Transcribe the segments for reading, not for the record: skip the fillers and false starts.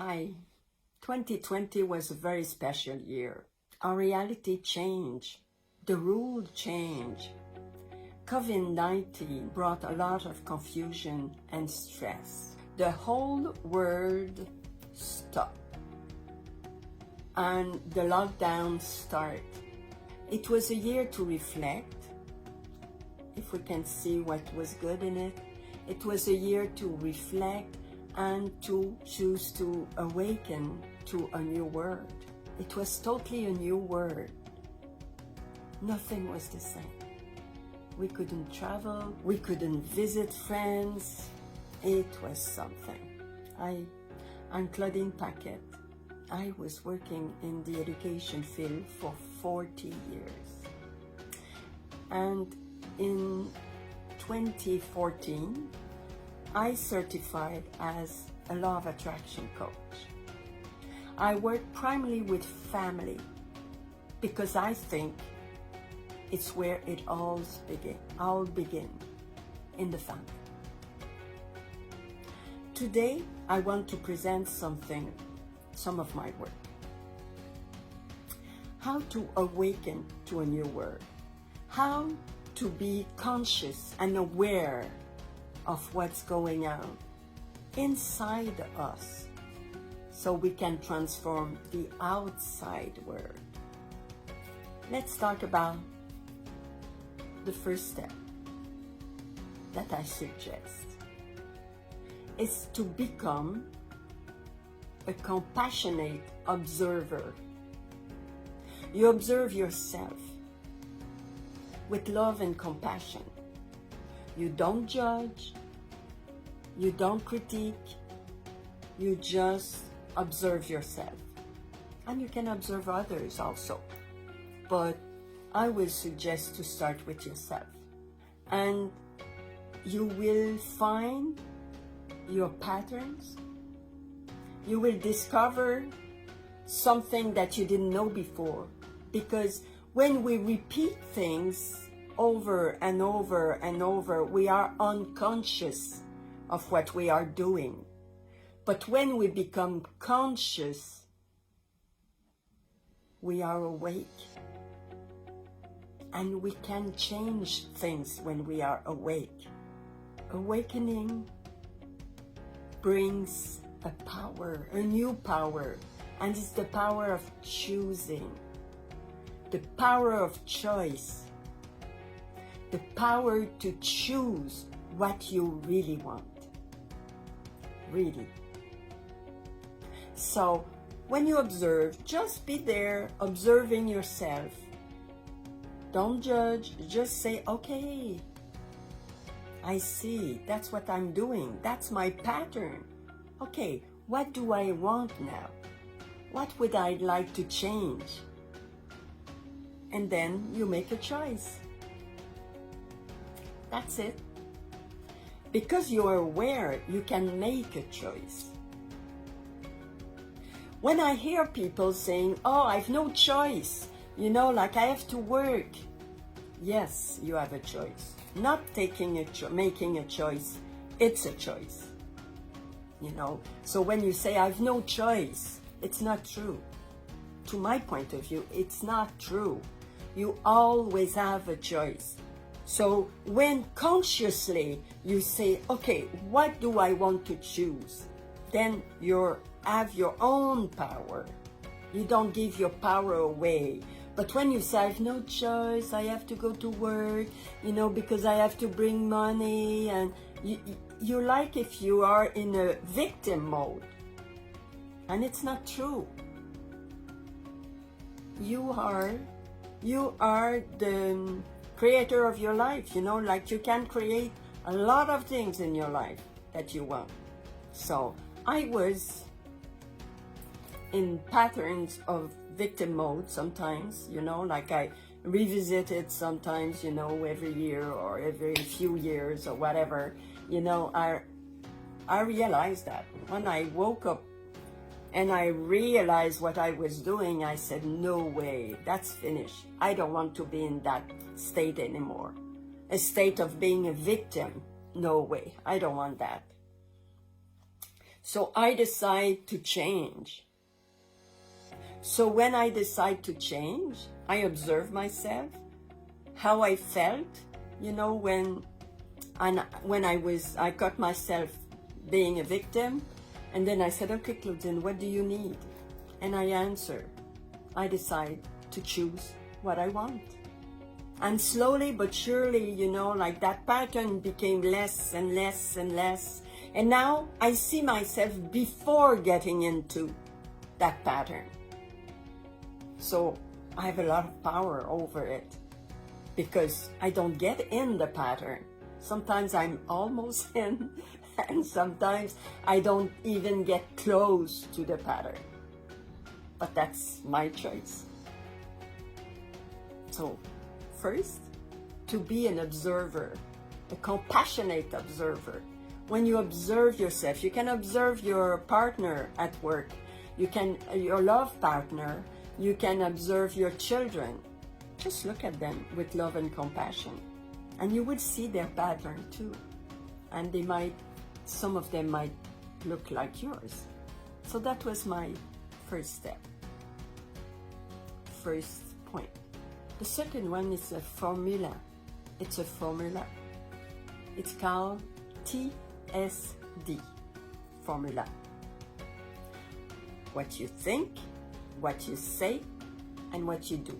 Hi, 2020 was a very special year. Our reality changed. The rule changed. COVID-19 brought a lot of confusion and stress. The whole world stopped and the lockdown started. It was a year to reflect, if we can see what was good in it. It was a year to reflect and to choose to awaken to a new world. It was totally a new world. Nothing was the same. We couldn't travel, we couldn't visit friends. It was something. I'm Claudine Paquet. I was working in the education field for 40 years. And in 2014, I certified as a law of attraction coach. I work primarily with family because I think it's where it all begin in the family. Today, I want to present some of my work. How to awaken to a new world. How to be conscious and aware of what's going on inside us so we can transform the outside world. Let's talk about the first step that I suggest is to become a compassionate observer. You observe yourself with love and compassion. You don't judge, you don't critique, you just observe yourself. And you can observe others also. But I will suggest to start with yourself. And you will find your patterns. You will discover something that you didn't know before. Because when we repeat things over and over and over, we are unconscious of what we are doing. But when we become conscious, we are awake. And we can change things when we are awake. Awakening brings a power, a new power, and it's the power of choosing, the power of choice, the power to choose what you really want. Really. So when you observe, just be there observing yourself. Don't judge, just say, okay, I see, that's what I'm doing, that's my pattern. Okay, what do I want now? What would I like to change? And then you make a choice. That's it. Because you are aware, you can make a choice. When I hear people saying, oh, I've no choice, like I have to work. Yes, you have a choice. Not making a choice, it's a choice. So when you say I've no choice, it's not true. To my point of view, it's not true. You always have a choice. So when consciously you say, okay, what do I want to choose? Then you have your own power. You don't give your power away. But when you say, I have no choice, I have to go to work, because I have to bring money, and you're like if you are in a victim mode. And it's not true. You are the creator of your life, like you can create a lot of things in your life that you want. So I was in patterns of victim mode sometimes, like I revisit it sometimes, every year or every few years or whatever, I realized that when I woke up and I realized what I was doing, I said, no way, that's finished. I don't want to be in that state anymore. A state of being a victim. No way, I don't want that. So I decide to change. So when I decide to change, I observe myself, how I felt, you know, when I got myself being a victim, and then I said, okay, Claudine, what do you need? And I answer, I decide to choose what I want. And slowly but surely, you know, like that pattern became less and less and less. And now I see myself before getting into that pattern. So I have a lot of power over it because I don't get in the pattern. Sometimes I'm almost in, and sometimes I don't even get close to the pattern. But that's my choice. So first, to be an observer, a compassionate observer. When you observe yourself, you can observe your partner at work, you can, your love partner, you can observe your children. Just look at them with love and compassion, and you would see their pattern too. And they might, some of them might look like yours. So that was my first step, first point. The second one is a formula. It's a formula. It's called TSD formula. What you think, what you say, and what you do.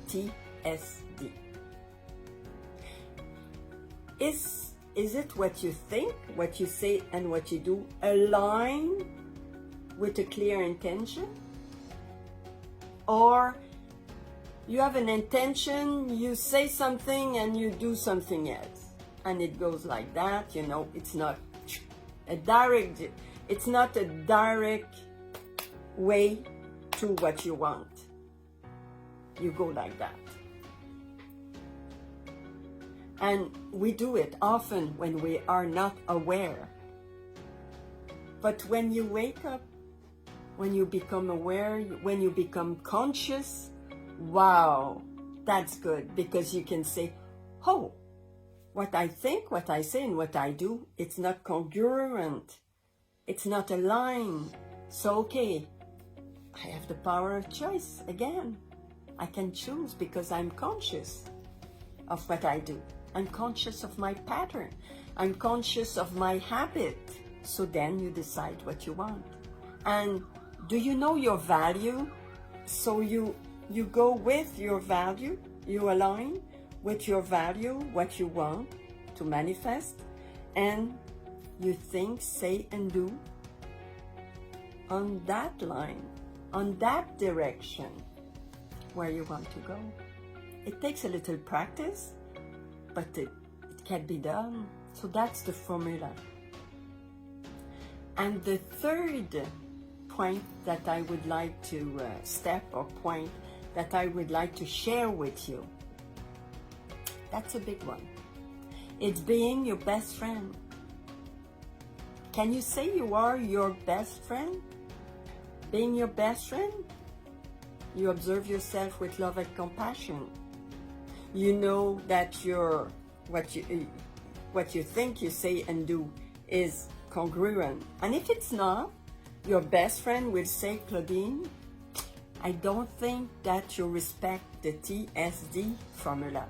TSD. Is it what you think, what you say, and what you do align with a clear intention? Or you have an intention, you say something and you do something else, and it goes like that, you know, it's not a direct way to what you want. You go like that. And we do it often when we are not aware. But when you wake up, when you become aware, when you become conscious, wow, that's good, because you can say, oh, what I think, what I say, and what I do, it's not congruent. It's not aligned. So, okay, I have the power of choice again. I can choose because I'm conscious of what I do. I'm conscious of my pattern. I'm conscious of my habit. So then you decide what you want. And do you know your value? So you go with your value, you align with your value, what you want to manifest, and you think, say, and do on that line, on that direction where you want to go. It takes a little practice, but it can be done. So that's the formula. And the third point that I would like to, step or point that I would like to share with you, that's a big one. It's being your best friend. Can you say you are your best friend? Being your best friend, you observe yourself with love and compassion. You know that what you think, you say, and do is congruent. And if it's not, your best friend will say, Claudine, I don't think that you respect the TSD formula.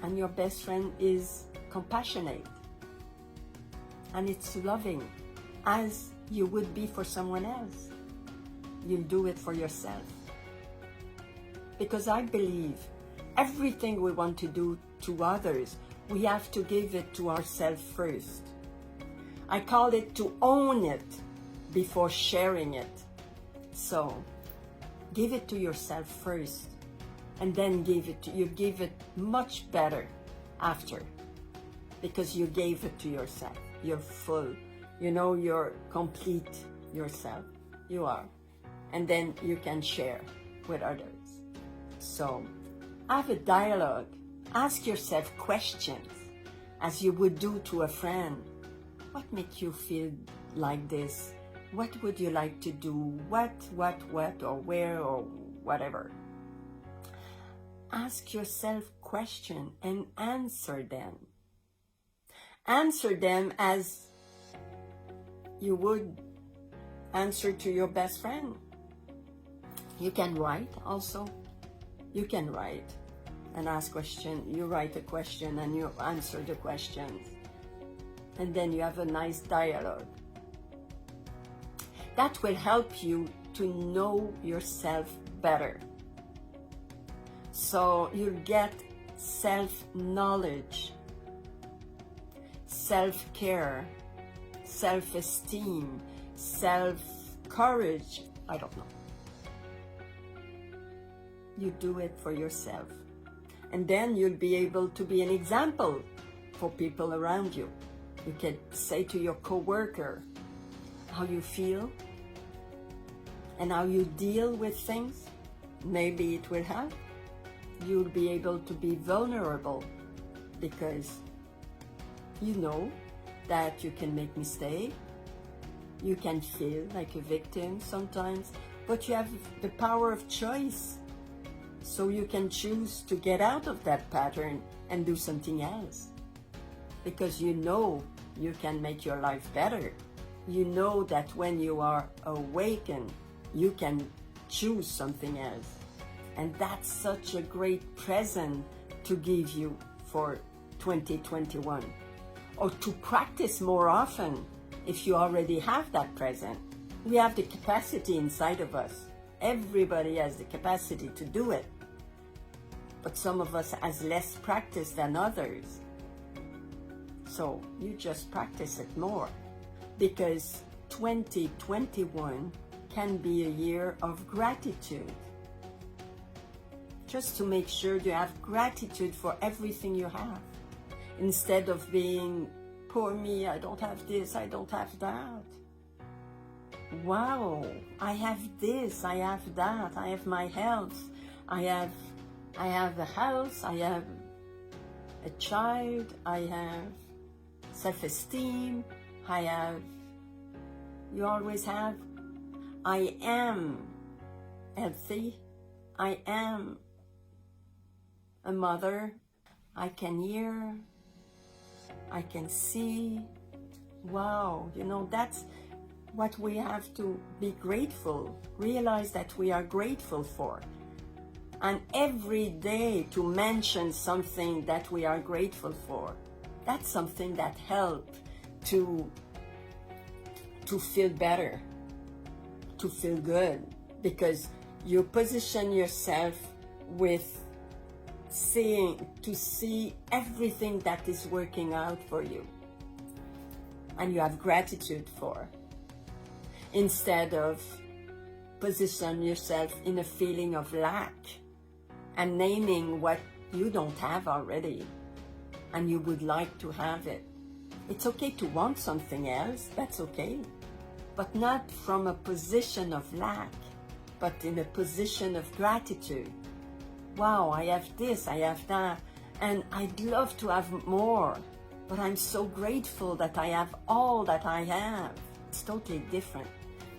And your best friend is compassionate. And it's loving, as you would be for someone else. You'll do it for yourself. Because I believe everything we want to do to others, we have to give it to ourselves first. I call it to own it before sharing it. So give it to yourself first, and then you give it much better after, because you gave it to yourself. You're full, you know, you're complete yourself. You are. And then you can share with others. So have a dialogue. Ask yourself questions as you would do to a friend. What makes you feel like this? What would you like to do? What, or where, or whatever. Ask yourself questions and answer them. Answer them as you would answer to your best friend. You can write also. You can write and ask question. You write a question and you answer the questions. And then you have a nice dialogue. That will help you to know yourself better. So you'll get self-knowledge, self-care, self-esteem, self-courage. I don't know. You do it for yourself. And then you'll be able to be an example for people around you. You can say to your coworker how you feel and how you deal with things. Maybe it will help. You'll be able to be vulnerable because you know that you can make mistakes. You can feel like a victim sometimes, but you have the power of choice. So you can choose to get out of that pattern and do something else. Because you know you can make your life better. You know that when you are awakened, you can choose something else. And that's such a great present to give you for 2021. Or to practice more often if you already have that present. We have the capacity inside of us. Everybody has the capacity to do it. But some of us has less practice than others. So you just practice it more. Because 2021 can be a year of gratitude. Just to make sure you have gratitude for everything you have. Instead of being, poor me, I don't have this, I don't have that. Wow, I have this, I have that, I have my health, I have a house, I have a child, I have self-esteem, you always have, I am healthy, I am a mother, I can hear, I can see. Wow, that's what we have to be grateful, realize that we are grateful for. And every day to mention something that we are grateful for, that's something that helps to feel better, to feel good, because you position yourself with to see everything that is working out for you and you have gratitude for, instead of position yourself in a feeling of lack and naming what you don't have already and you would like to have it. It's okay to want something else, that's okay, but not from a position of lack, but in a position of gratitude. Wow, I have this, I have that, and I'd love to have more, but I'm so grateful that I have all that I have. It's totally different,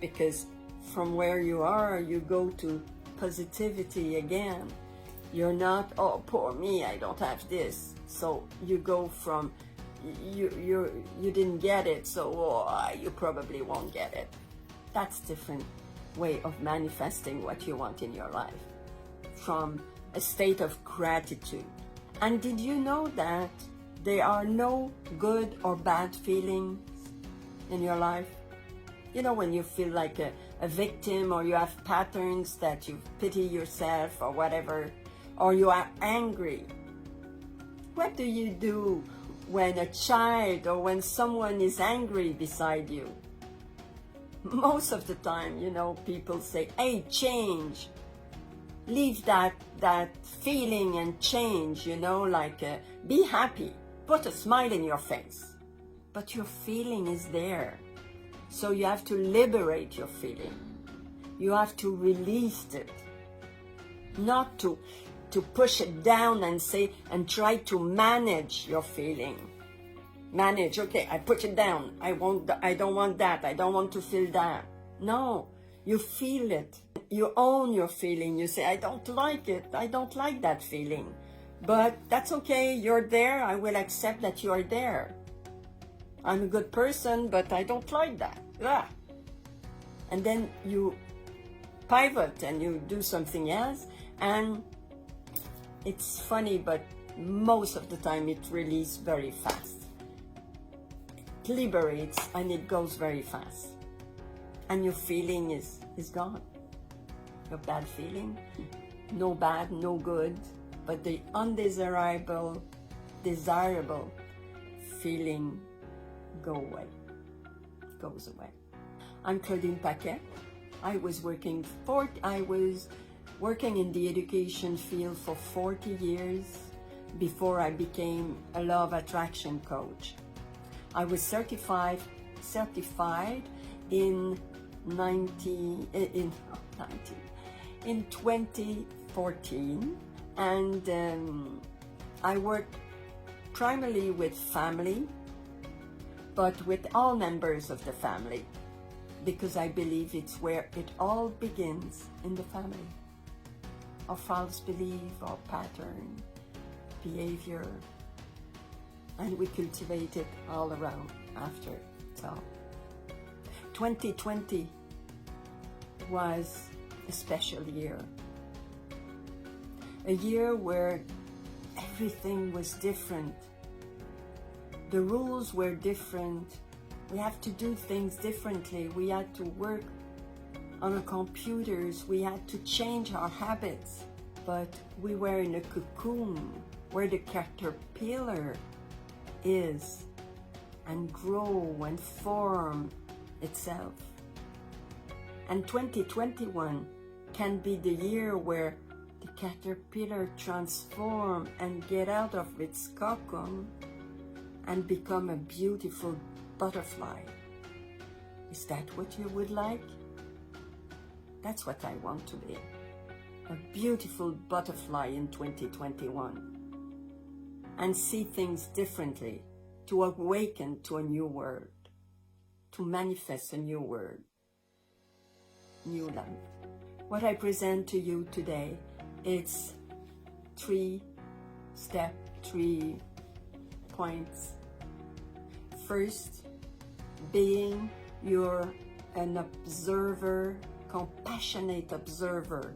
because from where you are, you go to positivity again. You're not, oh, poor me, I don't have this. So you go from, you didn't get it, so you probably won't get it. That's different way of manifesting what you want in your life, from a state of gratitude. And did you know that there are no good or bad feelings in your life? When you feel like a victim, or you have patterns that you pity yourself or whatever, or you are angry. What do you do when a child or when someone is angry beside you? Most of the time, people say, hey, change. Leave that feeling and change, be happy. Put a smile in your face. But your feeling is there. So you have to liberate your feeling. You have to release it. Not to push it down and try to manage your feeling. Manage, okay, I put it down. I don't want that. I don't want to feel that. No, you feel it. You own your feeling. You say, I don't like it. I don't like that feeling. But that's okay. You're there. I will accept that you are there. I'm a good person, but I don't like that. And then you pivot and you do something else, and it's funny, but most of the time it releases very fast. It liberates and it goes very fast. And your feeling is gone. Your bad feeling, no bad, no good, but the undesirable, desirable feeling goes away. I'm Claudine Paquet. I was working in the education field for 40 years before I became a law of attraction coach. I was certified in 2014, and I work primarily with family, but with all members of the family, because I believe it's where it all begins, in the family. Our false belief, our pattern, behavior, and we cultivate it all around after. So 2020 was a special year. A year where everything was different. The rules were different. We have to do things differently. We had to work on our computers. We had to change our habits. But we were in a cocoon where the caterpillar is and grow and form itself. And 2021 can be the year where the caterpillar transform and get out of its cocoon and become a beautiful butterfly. Is that what you would like? That's what I want to be. A beautiful butterfly in 2021. And see things differently, to awaken to a new world, to manifest a new world, new life. What I present to you today, it's 3 points. First, being an observer, compassionate observer.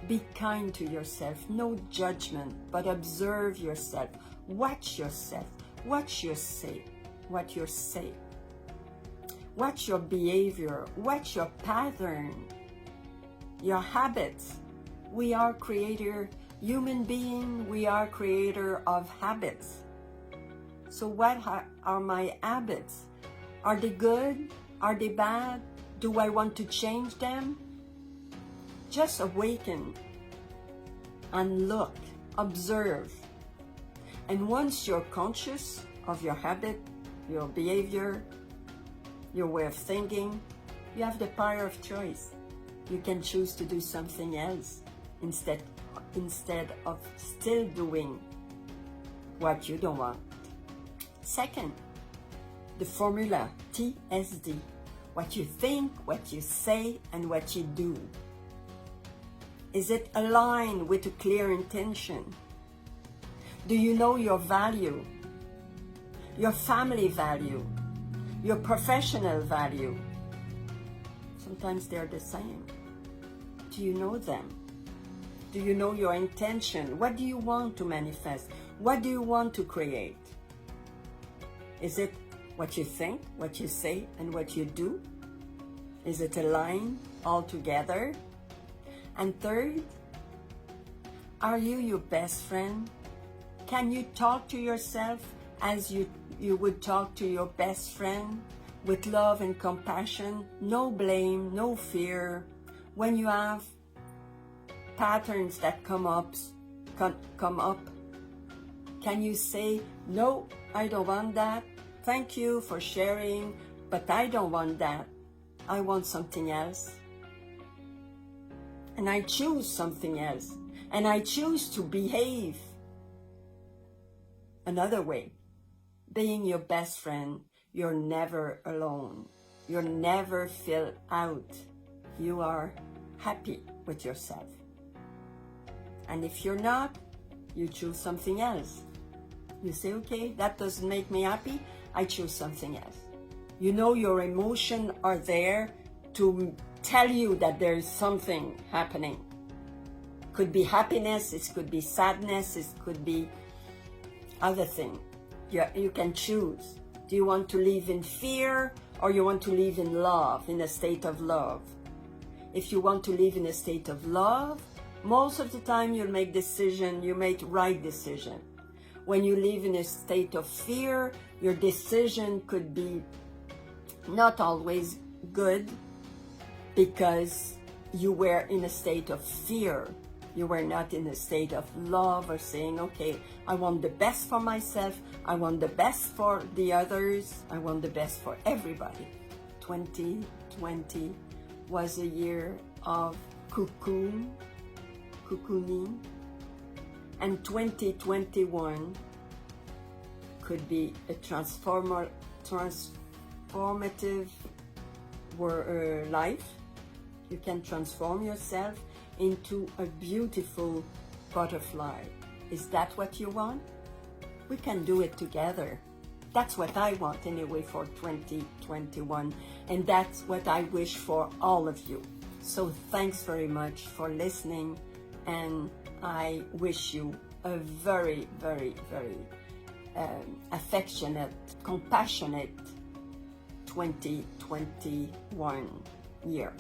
Be kind to yourself, no judgment, but observe yourself. Watch yourself, watch your say, what you say. Watch your behavior, watch your pattern, your habits. We are human being, we are creator of habits. So what are my habits? Are they good? Are they bad? Do I want to change them? Just awaken and look, observe. And once you're conscious of your habit, your behavior, your way of thinking, you have the power of choice. You can choose to do something else instead of still doing what you don't want. Second, the formula TSD. What you think, what you say, and what you do. Is it aligned with a clear intention? Do you know your value, your family value, your professional value? Sometimes they're the same. Do you know them? Do you know your intention? What do you want to manifest? What do you want to create? Is it what you think, what you say, and what you do? Is it aligned all together? And third, are you your best friend? Can you talk to yourself as you would talk to your best friend, with love and compassion, no blame, no fear? When you have patterns that come up, can you say, no, I don't want that. Thank you for sharing, but I don't want that. I want something else. And I choose something else. And I choose to behave another way. Being your best friend, you're never alone. You're never filled out. You are happy with yourself. And if you're not, you choose something else. You say, okay, that doesn't make me happy. I choose something else. You know your emotions are there to tell you that there is something happening. Could be happiness, it could be sadness, it could be other thing. You can choose. Do you want to live in fear or you want to live in love, in a state of love? If you want to live in a state of love, most of the time you'll make decision, you make right decision. When you live in a state of fear, your decision could be not always good because you were in a state of fear. You were not in a state of love or saying, okay, I want the best for myself, I want the best for the others, I want the best for everybody. 2020 was a year of cocooning, and 2021 could be a transformative life. You can transform yourself into a beautiful butterfly. Is that what you want? We can do it together. That's what I want anyway for 2021, and that's what I wish for all of you. So thanks very much for listening, and I wish you a very, very, very affectionate, compassionate 2021 year.